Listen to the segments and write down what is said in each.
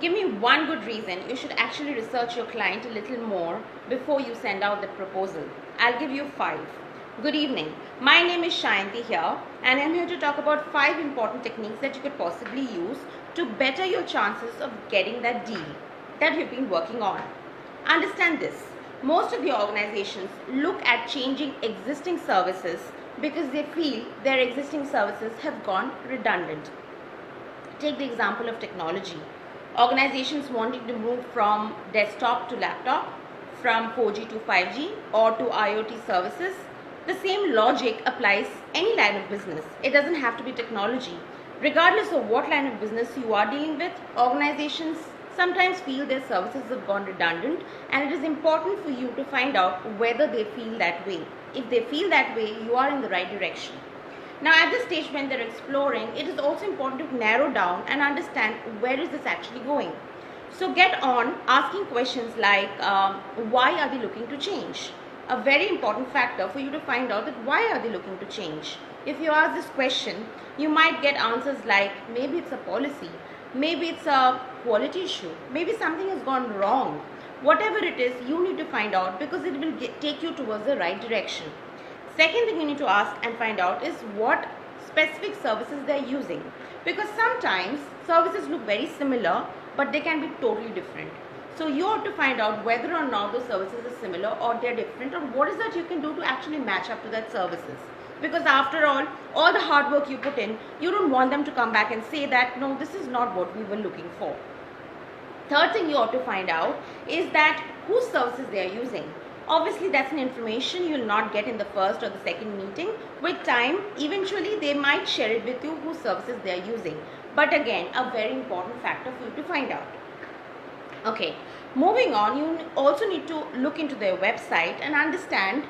Give me one good reason you should actually research your client a little more before you send out the proposal. I'll give you 5. Good evening. My name is Shayanti here, and I'm here to talk about 5 important techniques that you could possibly use to better your chances of getting that deal that you've been working on. Understand this. Most of the organizations look at changing existing services because they feel their existing services have gone redundant. Take the example of technology. Organizations wanting to move from desktop to laptop, from 4G to 5G, or to IoT services. The same logic applies any line of business. It doesn't have to be technology. Regardless of what line of business you are dealing with, organizations sometimes feel their services have gone redundant, and it is important for you to find out whether they feel that way. If they feel that way, you are in the right direction. Now, at this stage when they're exploring, it is also important to narrow down and understand where is this actually going. So get on asking questions like, why are they looking to change? A very important factor for you to find out that why are they looking to change. If you ask this question, you might get answers like, maybe it's a policy, maybe it's a quality issue, maybe something has gone wrong. Whatever it is, you need to find out because it will take you towards the right direction. Second thing you need to ask and find out is what specific services they are using, because sometimes services look very similar but they can be totally different. So you have to find out whether or not those services are similar or they are different, or what is that you can do to actually match up to that services. Because after all the hard work you put in, you don't want them to come back and say that no, this is not what we were looking for. Third thing you ought to find out is that whose services they are using. Obviously, that's an information you will not get in the first or the second meeting. With time, eventually they might share it with you whose services they are using. But again, a very important factor for you to find out. Okay, moving on, you also need to look into their website and understand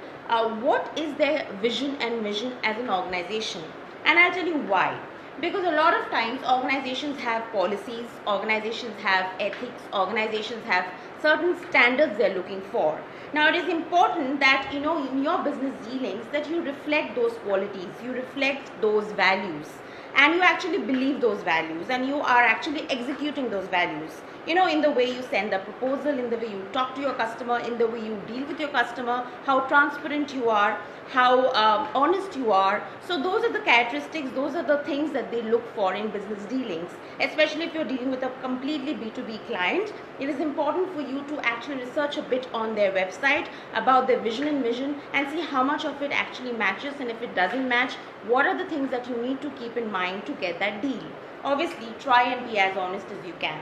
what is their vision and mission as an organization. And I'll tell you why. Because a lot of times organizations have policies, organizations have ethics, organizations have certain standards they're looking for. Now it is important that in your business dealings that you reflect those qualities, you reflect those values, and you actually believe those values and you are actually executing those values. In the way you send the proposal, in the way you talk to your customer, in the way you deal with your customer, how transparent you are, how honest you are. So those are the characteristics, those are the things that they look for in business dealings. Especially if you're dealing with a completely B2B client, it is important for you to actually research a bit on their website about their vision and mission and see how much of it actually matches, and if it doesn't match, what are the things that you need to keep in mind to get that deal. Obviously, try and be as honest as you can.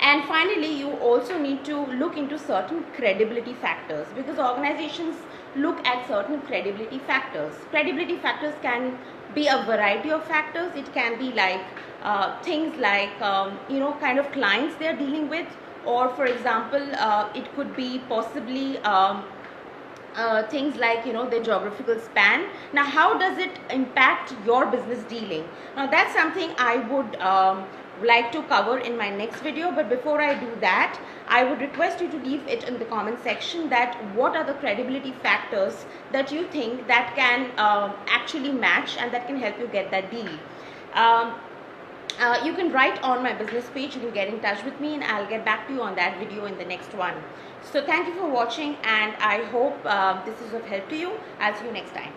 And finally, you also need to look into certain credibility factors, because organizations look at certain credibility factors. Credibility factors can be a variety of factors. It can be like things like, kind of clients they are dealing with, or for example, it could be possibly things like their geographical span. Now, how does it impact your business dealing? Now, that's something I would like to cover in my next video, but before I do that, I would request you to leave it in the comment section that what are the credibility factors that you think that can actually match and that can help you get that deal. You can write on my business page, you can get in touch with me, and I'll get back to you on that video in the next one. So thank you for watching, and I hope this is of help to you. I'll see you next time.